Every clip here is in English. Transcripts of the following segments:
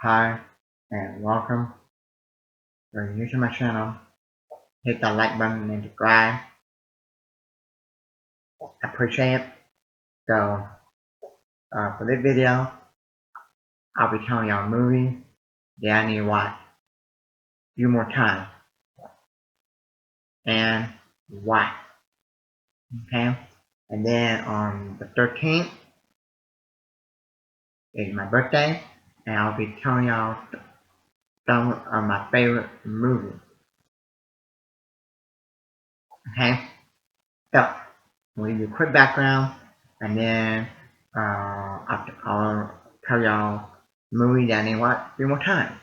Hi and welcome. If you're new to my channel, hit the like button and subscribe. I appreciate it. So for this video, I'll be telling y'all a movie that I need to watch a few more times and why. Okay? And then on the 13th is my birthday, and I'll be telling y'all some of my favorite movies. Okay? So I'm gonna give you a quick background, and then I'll tell y'all movie that I need to watch a few more times.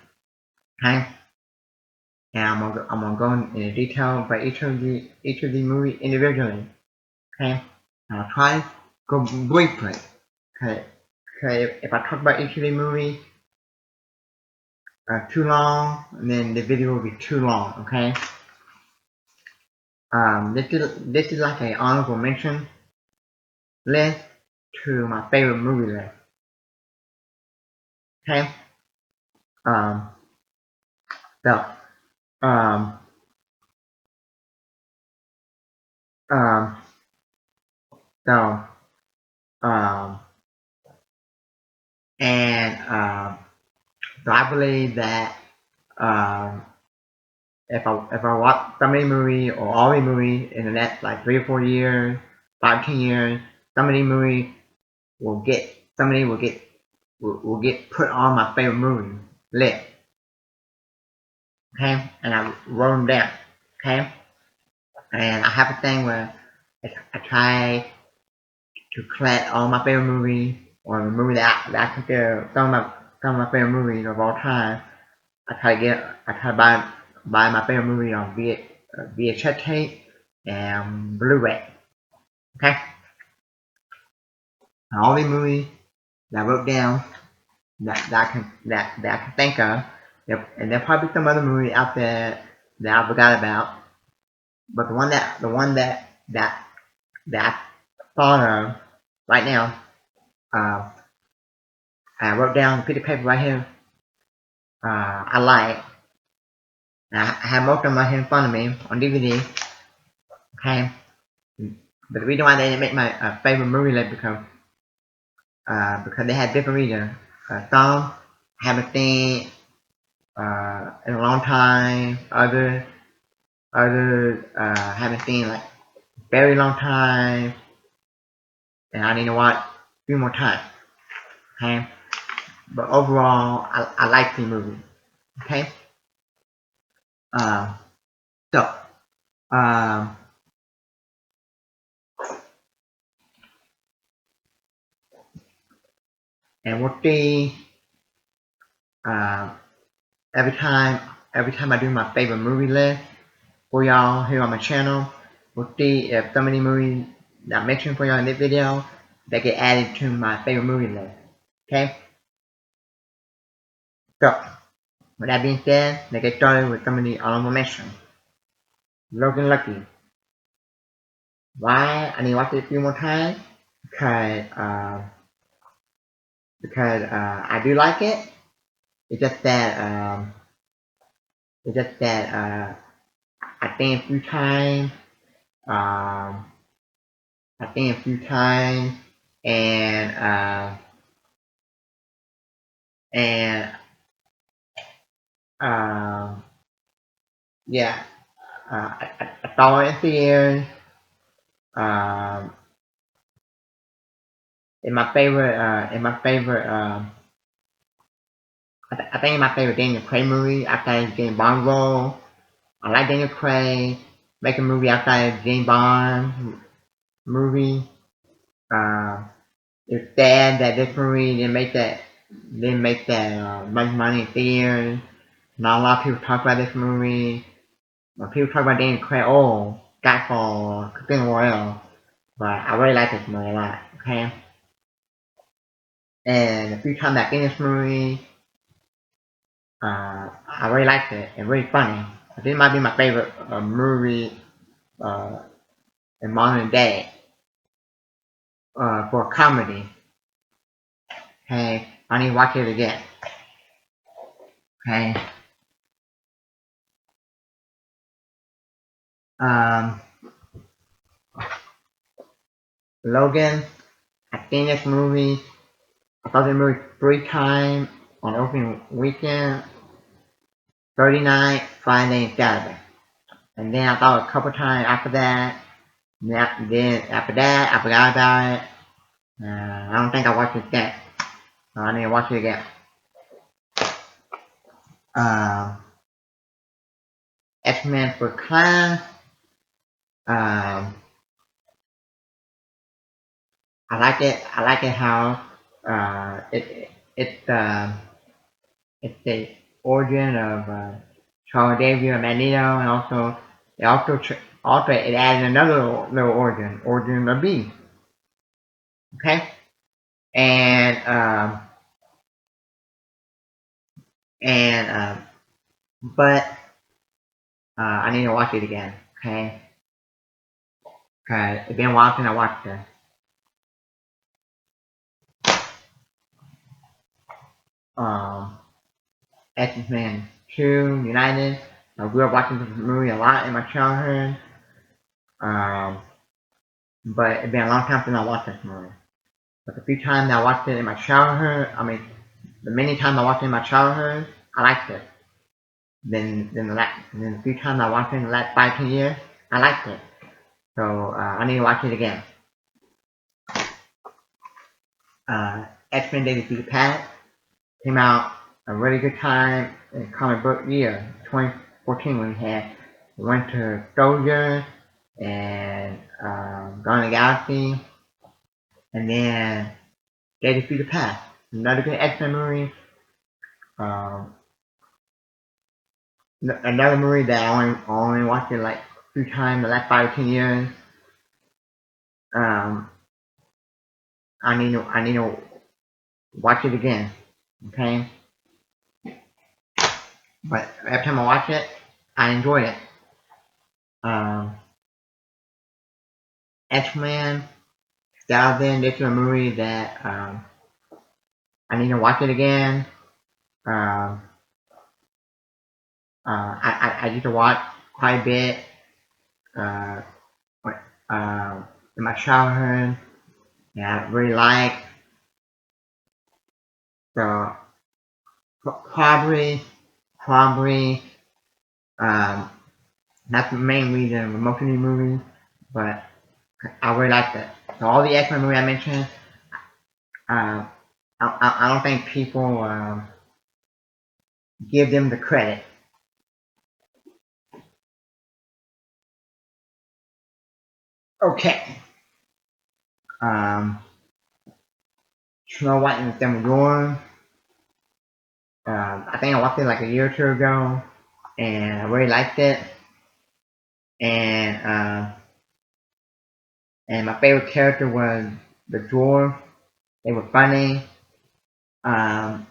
Okay? And I'm gonna go into detail by each of the movies individually. Okay? And I'll try to go briefly. Okay? Okay, if I talk about each of the movie too long, then the video will be too long. Okay? This is like an honorable mention list to my favorite movie list. Okay? Um, so um um so um and so I believe that um if I watch so many movies or all the movies in the next like 3 or 4 years, 5, 10 years, some of these will get put on my favorite movie list. Okay, and I wrote them down. Okay, and I have a thing where I try to collect all my favorite movies or the movie that I consider some of my favorite movies of all time. I try to buy my favorite movie on VHS tape and Blu-ray. Okay, and all these movies that I wrote down that I can think of. Yep, and there'll probably be some other movie out there that I forgot about. But the one that I thought of right now, uh, I wrote down a piece of paper right here. I like. I have most of them right here in front of me on DVD. Okay, but the reason why they didn't make my favorite movie list because they had different reasons. Some haven't seen in a long time. Others haven't seen like very long time, and I need to watch a few more times. Okay, but overall, I like the movie. Okay, uh, so um, and we'll see. Uh, every time I do my favorite movie list for y'all here on my channel, we'll see if some of the movies that I mentioned for y'all in this video they get added to my favorite movie list. Okay, so with that being said, let's get started with some of the honorable mentions. Logan Lucky. Why I need to watch it a few more times? Because I do like it. It's just that I think a few times. Um, I think a few times, and and um, yeah, I saw it in theaters. Um, in my favorite, I think in my favorite Daniel Craig movie outside of James Bond role. I like Daniel Craig. Make a movie outside of James Bond movie. It's sad that this movie didn't make that much money in theaters. Not a lot of people talk about this movie. When people talk about Daniel Craig, oh, Skyfall, Casino Royale, but I really like this movie a lot. Okay, and a few times I've seen this movie, I really liked it. It's really funny. I think it might be my favorite movie uh, in modern day for a comedy. Hey, I need to watch it again. Okay. Um, Logan. I've seen this movie. I saw the movie 3 times on opening weekend, Thursday night, Friday, and Saturday. And then I saw it a couple times after that. Then after that, I forgot about it. I don't think I watched it again. I need to watch it again. Uh, X-Men for Class. Um, I like it. I like it how it's the origin of Charles Xavier and Magneto, and also it added another little origin of B. Okay, and and but I need to watch it again. Okay, cause it's been a while since I watched it. Um, X-Men 2 United. I grew up watching this movie a lot in my childhood. Um, but it's been a long time since I watched this movie. But the few times I watched it in my childhood, the many times I watched it in my childhood, I liked it. Then the few times I watched it in the last 5 10 years, I liked it. So I need to watch it again. X-Men Days of Future Past came out a really good time in comic book year, 2014, when we had Winter Soldier and Guardians of the Galaxy, and then Days of Future Past, another good X-Men movie. Um, Another movie that I only watched it like 2 times the last 5 or 10 years. Um, I need to watch it again. Okay, but every time I watch it, I enjoy it. Um, X-Men 2000. This is a movie that I need to watch it again. Um, I used to watch quite a bit uh, in my childhood. And I really like, so probably um, not the main reason for most of these movies, but I really like it. So all the X-Men movies I mentioned, uh, I don't think people give them the credit. Okay. Um, Snow White and the Seven Dwarfs. I think I watched it like a year or two ago, and I really liked it. And and my favorite character was the dwarf. They were funny. Um,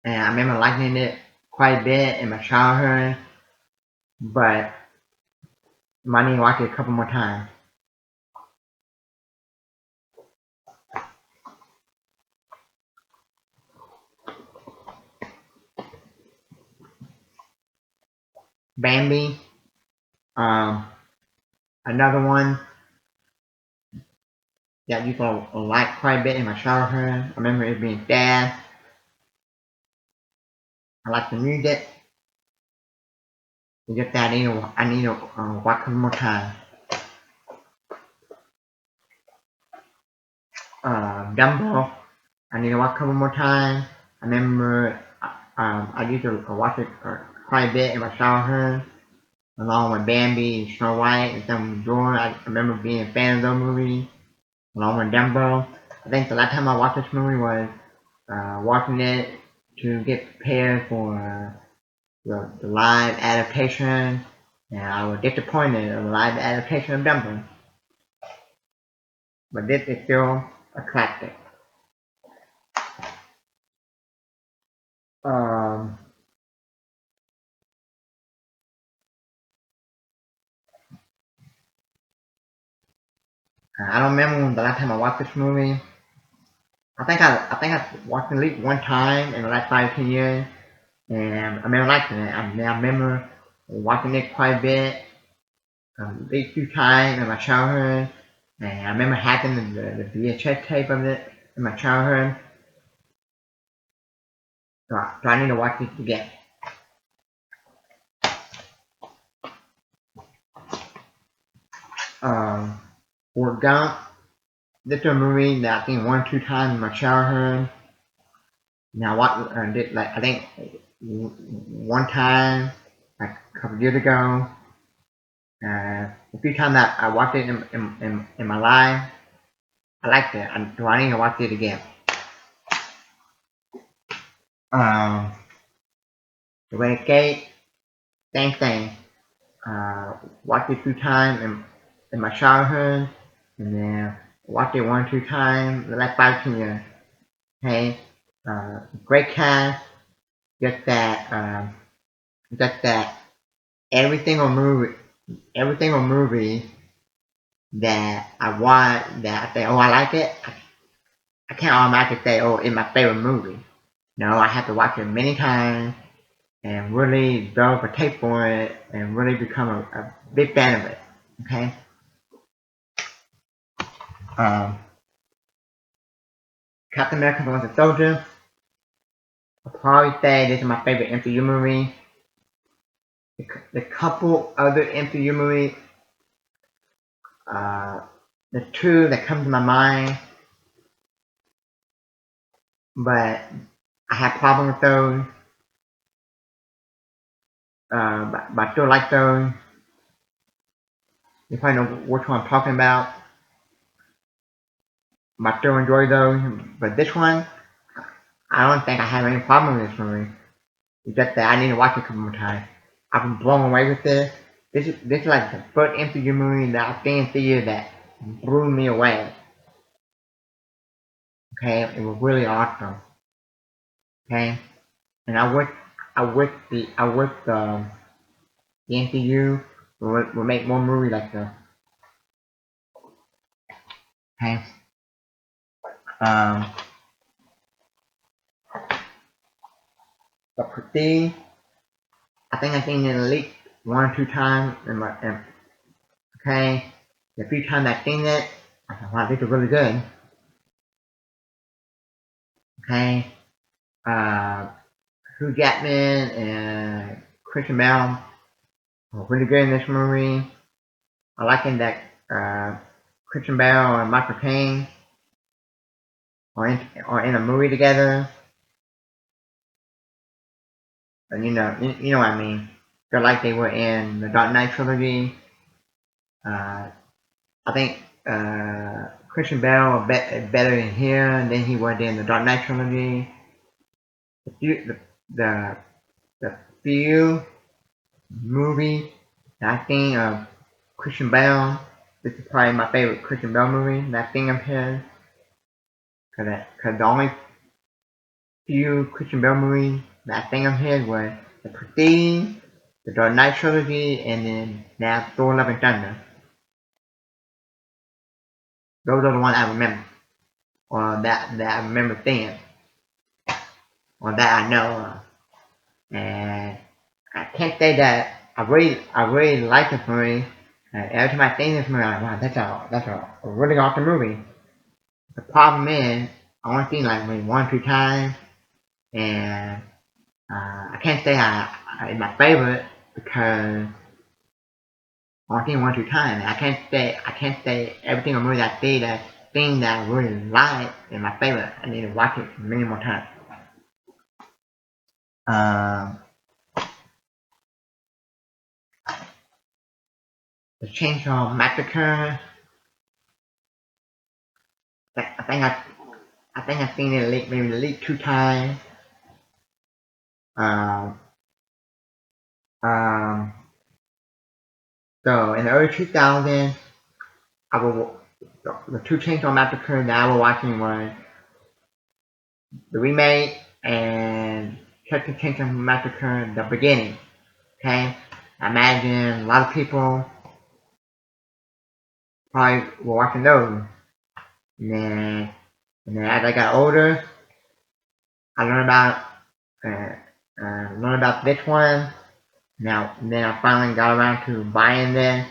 and I remember liking it quite a bit in my childhood, but I need to watch it a couple more times. Bambi, um, another one that I used to like quite a bit in my childhood. I remember it being sad. I like the music. It's just that I need to watch a couple more times. Dumbo, I need to watch a couple more times. I remember I used to watch it quite a bit in my childhood, along with Bambi and Snow White and some Dora. I remember being a fan of those movies, along with Dumbo. I think the last time I watched this movie was watching it to get prepared for the live adaptation, and I was disappointed in the live adaptation of Dumbo. But this is still a classic. Um, I don't remember the last time I watched this movie. I watched it at least one time in the last 5 to 10 years, and I remember liking it. I remember watching it quite a bit, at least a few times in my childhood, and I remember having the VHS tape of it in my childhood. So I need to watch it again. Um, Forrest Gump. This is a movie that I think one or two times in my childhood. Now what did like I think one time like a couple years ago. A few times that I watched it in my life. I liked it. So I need to watch it again. Um, the Renegade, same thing. Watched it 2 times in my childhood, and then watched it 1 or 2 times the last 5 to 10 years. Okay, great cast. Just that, just that every single movie, every single movie that I watch, that I say, oh, I like it. I can't automatically say, oh, it's my favorite movie. No, I have to watch it many times and really develop a taste for it and really become a big fan of it. Okay. Um, Captain America: Winter Soldier. I'll probably say this is my favorite MCU movie. The couple other MCU movies, uh, the two that come to my mind, but I have problems with those. But I still like those. You probably know which one I'm talking about. But I still enjoy those. But this one, I don't think I have any problem with this movie. It's just that I need to watch it a couple more times. I've been blown away with this. This is like the first MCU movie that I've seen in theater that blew me away. Okay, it was really awesome. Okay, and I wish the MCU will make more movies like this. Okay, um, the Prestige. I think I've seen it at least 1 or 2 times okay. The few times I've seen it, I thought, wow, this is really good. Okay, uh, Hugh Jackman and Christian Bale were really good in this movie. I like it that Christian Bale and Michael Caine are in a movie together. And you know what I mean. They're like they were in the Dark Knight trilogy. Uh, I think Christian Bale better in here than he was in the Dark Knight trilogy. The the, the few movie that I think of Christian Bale. This is probably my favorite Christian Bale movie that I think of his. Cause the only few Christian Bale movies that I think of his were The Prestige, the Dark Knight trilogy, and then now Thor: Love and Thunder. Those are the ones I remember, or that I remember seeing, or that I know of. And I can't say that I really like this movie. Every time I see this movie, I'm like, wow, that's a really awesome movie. The problem is, I only seen like maybe 1 or 2 times, and I can't say it's my favorite because I only seen 1 or 2 times. I can't say every single movie I see that thing that I really like is my favorite. I need to watch it many more times. Um, the Chainsaw Massacre. I think I've seen it maybe at least 2 times. Um, um, so in the early 2000s, I will the two Chainsaw Massacre that I was watching was the remake and Texas Chainsaw Massacre: The Beginning. Okay, I imagine a lot of people probably were watching those. And then And then as I got older, I learned about this one. Now, then I finally got around to buying this,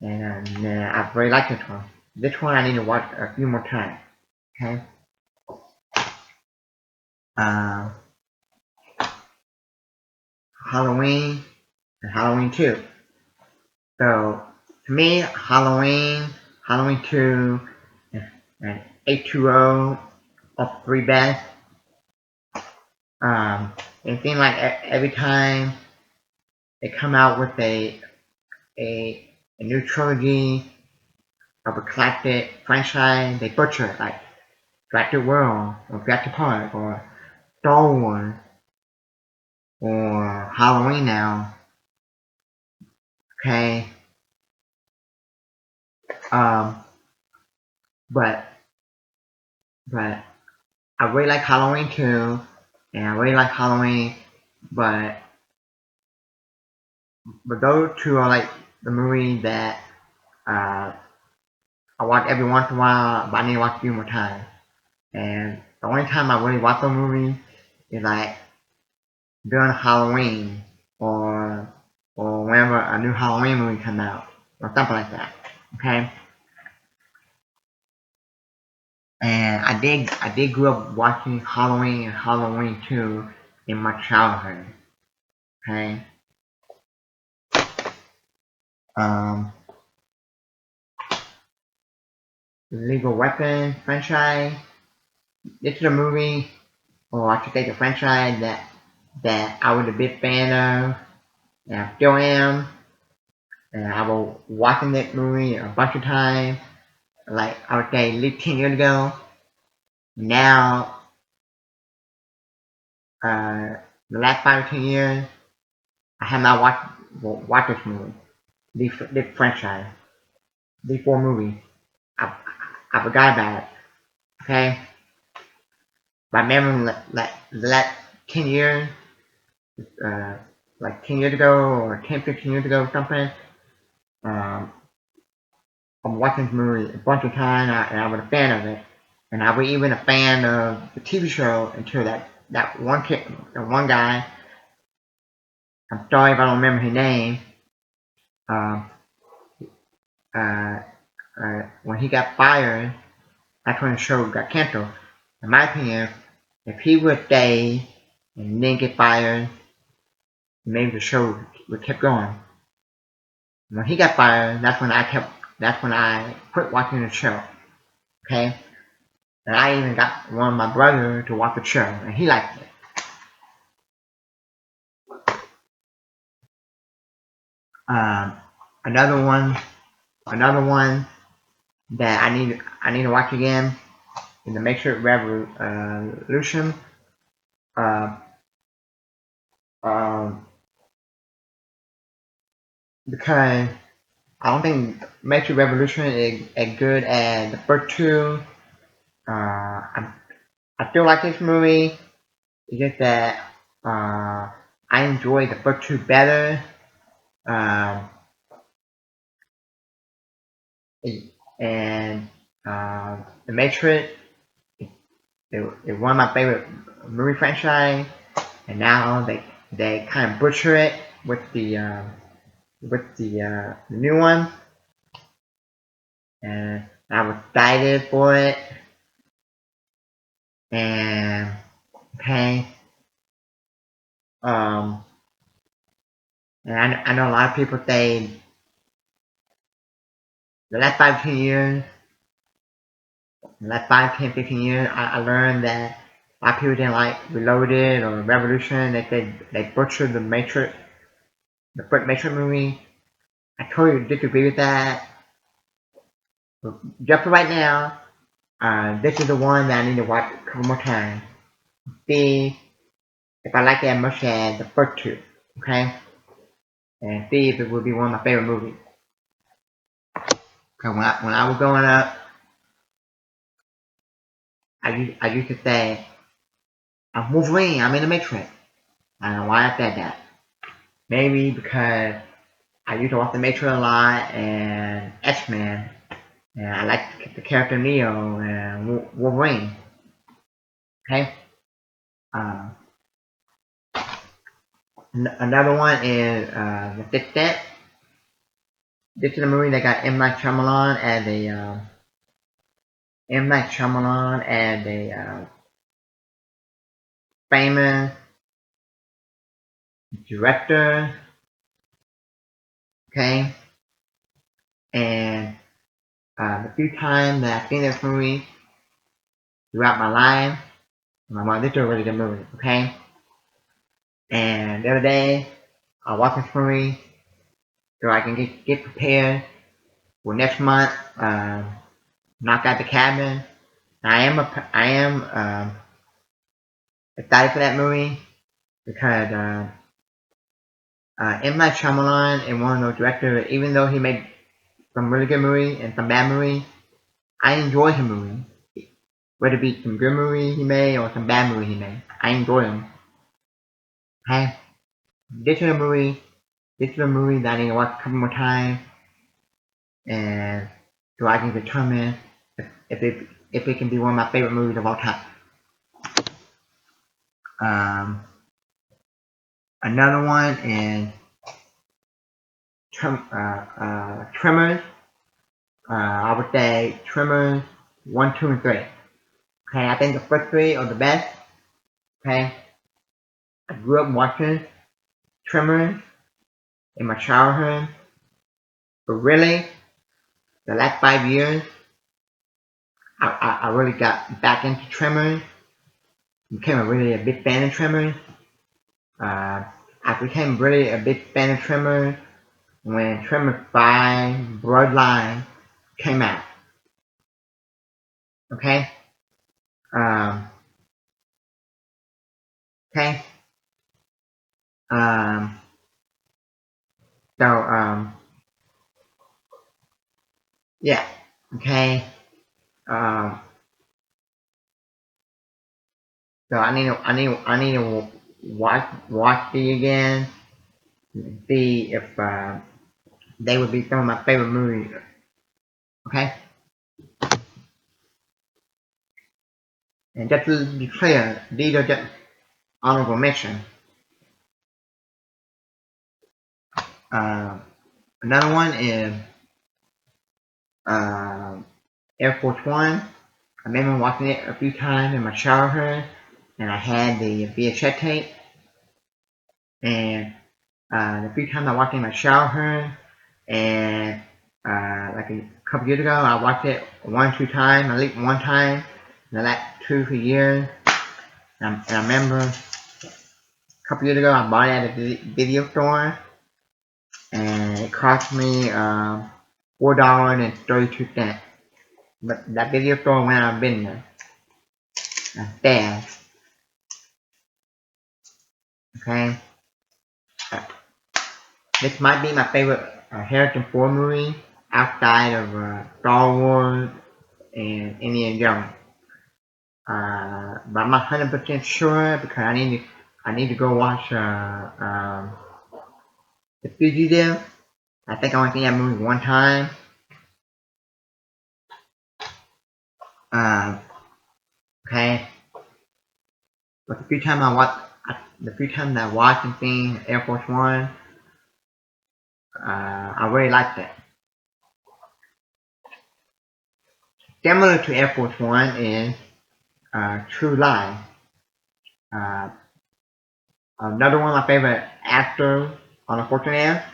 and then I really like this one. This one I need to watch a few more times. Okay. Uh, Halloween and Halloween 2. So to me, Halloween 2, and H2O are three best. It seems like every time they come out with a new trilogy of a classic franchise, they butcher it, like Jurassic World or Jurassic Park or Star Wars or Halloween now. Okay. Um, but but I really like Halloween too, and I really like Halloween, but those two are like the movies that uh, I watch every once in a while, but I need to watch a few more times. And the only time I really watch those movies is like during Halloween or whenever a new Halloween movie comes out or something like that. Okay. And I did grow up watching Halloween and Halloween 2 in my childhood. Okay. Um, the Lethal Weapon franchise. This is a movie, or I should say the franchise that I was a big fan of, and I still am. And I was watching that movie a bunch of times, like I would say at least 10 years ago. Now, the last 5 or 10 years, I have not watched this movie, this franchise, these four movies. I forgot about it. Okay, my memory the last 10 years, uh, like 10 years ago or 10, 15 years ago or something. Um, I'm watching this movie a bunch of times, and I was a fan of it, and I was even a fan of the TV show until that one kid, the one guy. I'm sorry if I don't remember his name. Um, uh, when he got fired, that's when the show got canceled. In my opinion, if he would stay and didn't get fired, maybe the show would keep going. When he got fired, that's when I quit watching the show. Okay, and I even got one of my brothers to watch the show, and he liked it. Um, another one, another one that I need to watch again is the Matrix Revolution. Uh, um, because I don't think Matrix Revolution is as good as the first two. I still like this movie. It's just that I enjoy the first two better. Um, and The Matrix is one of my favorite movie franchise, and now they kind of butcher it with the new one, and I was excited for it. And okay, um, and I know a lot of people say the last 5, 10 years, the last 5, 10, 15 years, I learned that a lot of people didn't like Reloaded or Revolution. They said they butchered the first Matrix movie. I totally disagree with that. But just for right now, this is the one that I need to watch a couple more times. See if I like it as much as the first two. Okay? And see if it would be one of my favorite movies. Because when I was growing up, I used to say, I'm Wolverine, I'm in the Matrix. I don't know why I said that. Maybe because I used to watch the Matrix a lot and X-Men. And I like the character Neo and Wolverine. Okay. Uh, Another one is The Fifth Step. This is a movie that got M Night Shyamalan as a famous director. Okay. And the few times that I've seen this movie throughout my life, well, this is a really good movie. Okay. And the other day, I watched this movie so I can get prepared for next month. Knock Out the Cabin. I am excited for that movie because M Night Shyamalan is one of those directors. Even though he made some really good movies and some bad movies, I enjoy his movies. Whether it be some good movie he made or some bad movie he made, I enjoy them. Okay, this is a movie. This is a movie that I need to watch a couple more times, and so I can determine if it can be one of my favorite movies of all time. Um, Another one is Tremors. I would say Tremors 1, 2, and 3. Okay, I think the first three are the best. Okay, I grew up watching Tremors in my childhood, but really, the last 5 years, I really got back into Tremors. Became a big fan of Tremors. I became really a big fan of Tremors when Tremors 5 Bloodline came out. Okay? Um, okay? Um, so, yeah. Okay? Um, so I need to watch these again, see if they would be some of my favorite movies. Okay? And just to be clear, these are just honorable mention. Uh, Another one is uh, Air Force One. I remember watching it a few times in my childhood, and I had the VHS tape. And the few times I watched it in my childhood, and like a couple years ago, I watched it 1 or 2 times, at least one time in the last 2 or 3 years. And I remember a couple years ago, I bought it at a video store, and it cost me $4.32. But that video store went out of business. That's bad. Okay. This might be my favorite Harrison Ford movie outside of Star Wars and Indiana Jones. But I'm not 100% sure because I need to go watch The Fugitive. I think I only seen that movie one time. Okay. But the few times I watched and seen Air Force One, I really liked it. Similar to Air Force One is True Lies. Another one of my favorite actors on a Fortune Air,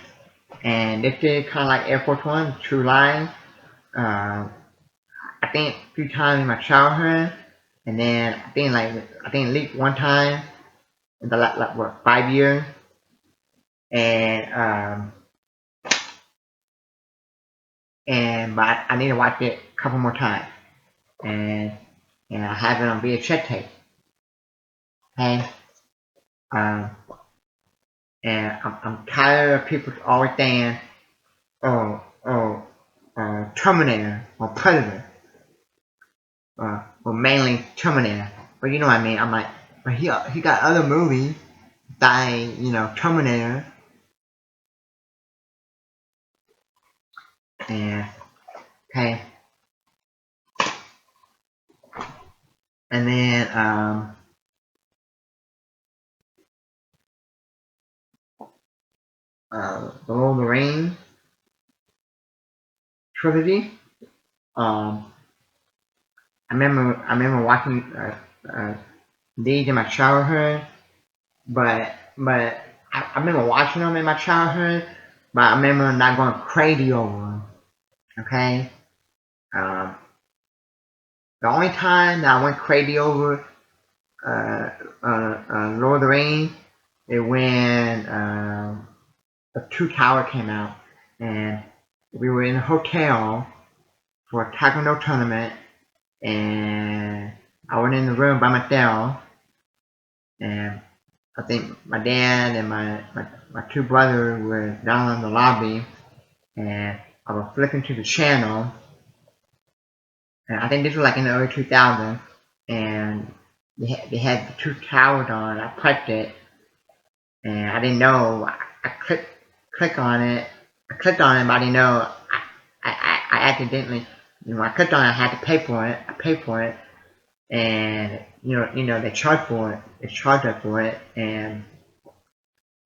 and this is kind of like Air Force One, True Lies. I think a few times in my childhood, and then I think at least one time in the like what 5 years, and but I need to watch it a couple more times, and I have it on VHS tape. Okay, um, and I'm tired of people always saying, oh, Terminator or Predator, or mainly Terminator. But you know what I mean? I'm like, but he got other movies by Terminator, and okay, And then the Lord of the Rings trilogy. I remember watching these in my childhood, but I remember watching them in my childhood, but I remember not going crazy over them. Okay, um, the only time that I went crazy over Lord of the Rings is when the Two Tower came out, and we were in a hotel for a taekwondo tournament, and I went in the room by myself, and I think my dad and my two brothers were down in the lobby, and I was flipping to the channel, and I think this was like in the early 2000s, and they had the Two Towers on. I pressed it, and I didn't know. I click on it. I clicked on it, but I didn't know. I accidentally, I clicked on it. I had to pay for it. I paid for it, and they charged for it. They charged us for it, and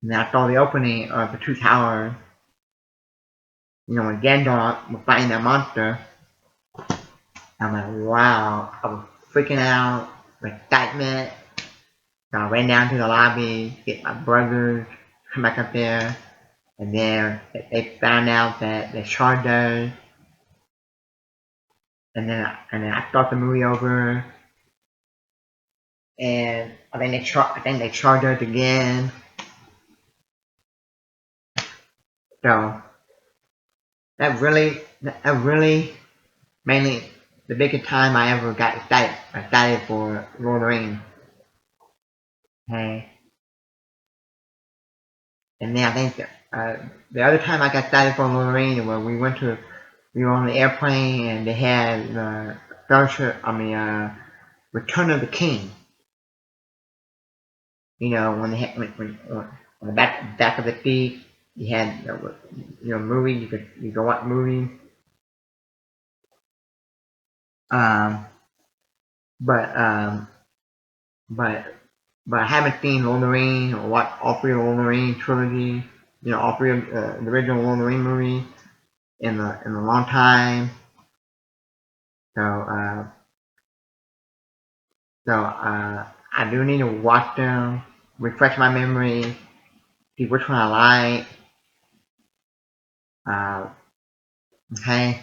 then I saw the opening of the Two Towers. When Gandalf was fighting that monster, I'm like, wow! I was freaking out, with excitement. So I ran down to the lobby, get my brothers, come back up there, and then they found out that they charged us, and then I start the movie over, and I think they charged us again. So that really mainly the biggest time I ever got excited for Lord of the Rings. Okay, and then I think the other time I got excited for Lord of the Rings was we were on the airplane and they had Return of the King. When they had when on the back of the seat you had movie you could watch movie. Um, but but but I haven't seen Lord of the Rings or watched all three of Lord of the Rings trilogy. All three of the original Lord of the Rings movie in a long time. So I do need to watch them, refresh my memory, see which one I like. Uh, okay,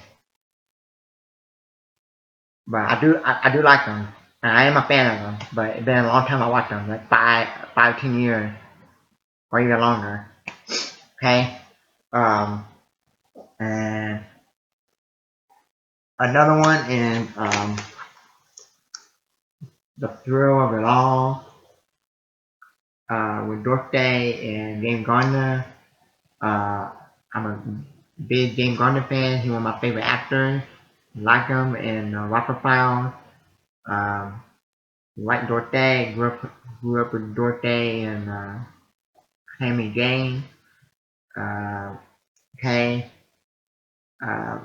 but I do like them. And I am a fan of them, but it's been a long time I watched them, like 10 years or even longer. Okay, um, and another one is The Thrill of It All with Dorothy and James Garner. I'm a big James Garner fan. He's one of my favorite actors. Like him in Rocket File. Um, like Dorothy, grew up with Dorothy and Sammy Jane. Okay. Uh,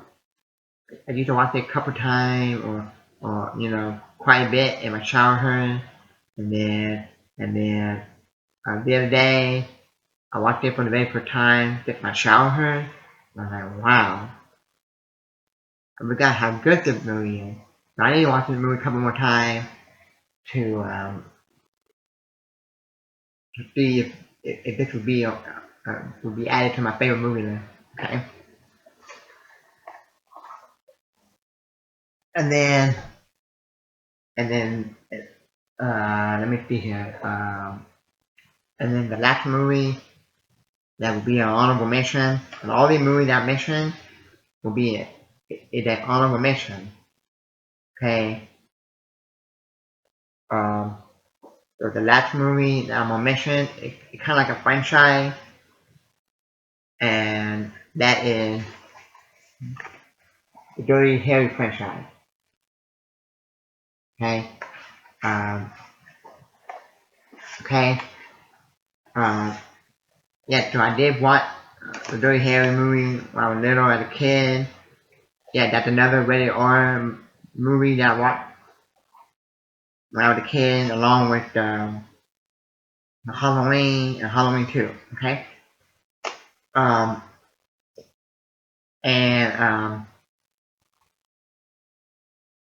I used to watch it a couple times or quite a bit in my childhood. And then the other day I watched it for the very first time in my childhood. And I was like, wow, I forgot how good this movie is. So I need to watch this movie a couple more times to see if this would be added to my favorite movie list. Okay. And then and then let me see here. And then the last movie that will be an honorable mention, and all the movies that I mentioned will be an honorable mention. Okay. Um, so the last movie that I'm gonna mention, it's kind of like a franchise, and that is the Dirty Harry franchise. Okay. Um, okay. Uh, yeah. So I did watch the Dirty Harry movie when I was little as a kid. Yeah, that's another rated R movie that I watched when I was a kid, along with Halloween and Halloween 2. Okay. Um, and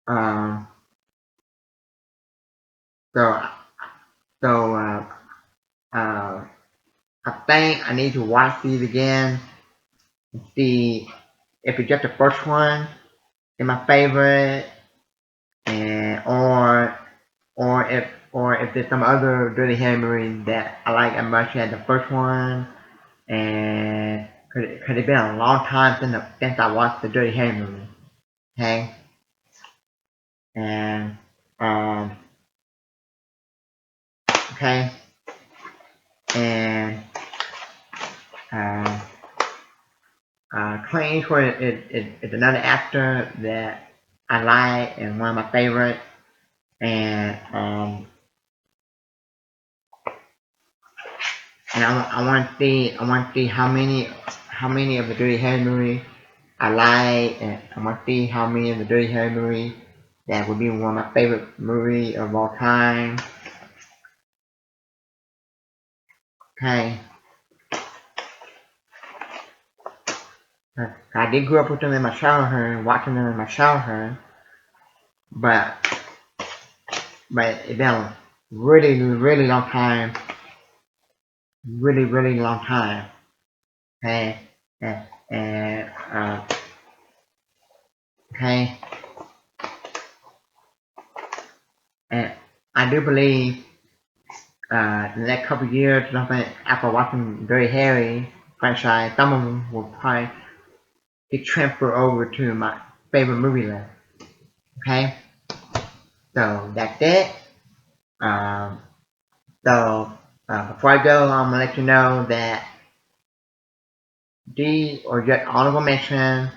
um, so so I think I need to watch these again and see if it's just the first one is my favorite, and or if there's some other Dirty Harry movie that I like as much as the first one. And could it been a long time since I watched the Dirty Harry movie. Okay. And um okay. And uh Clint Eastwood is another actor that I like and one of my favorites. And I want to see how many of the Dirty Harry movies I like, and I want to see how many of the Dirty Harry movies that would be one of my favorite movies of all time. Okay. I did grow up with them in my childhood, watching them in my childhood, but it's been a really long time, really long time. Okay, and okay, and I do believe in the next couple of years, something after watching Dirty Harry franchise, some of them will probably get transferred over to my favorite movie list. Okay, so that's it. Um, so before I go, I'm gonna let you know that these are just honorable mention.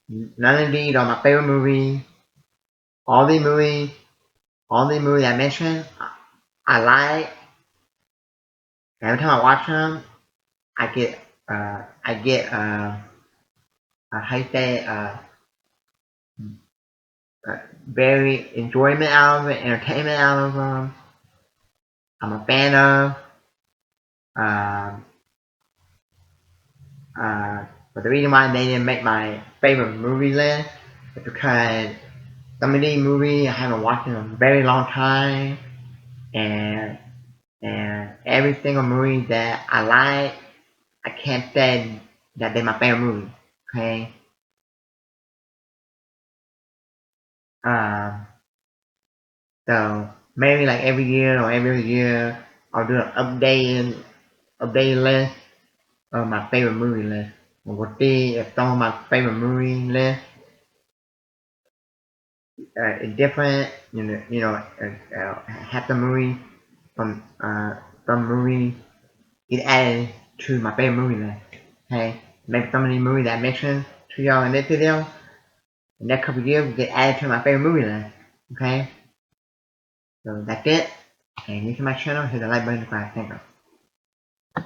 None of these are my favorite movie. All the movies, all the movies I mentioned, I like. Every time I watch them, I get, how you say, very enjoyment out of it, entertainment out of them. I'm a fan of. Um, but the reason why they didn't make my favorite movie list is because some of these movies I haven't watched in a very long time, and every single movie that I like, I can't say that they're my favorite movie. Okay. Um, so maybe like every year or every other year, I'll do an updated list of my favorite movie list. And we'll see if some of my favorite movie list is different. Half the movie from some movie is added to my favorite movie list. Okay. Maybe some of these movies that I mentioned to y'all in this video, the next couple of years will get added to my favorite movie list. Okay. So that's it. And if you to my channel, hit the like button, subscribe. Thank you.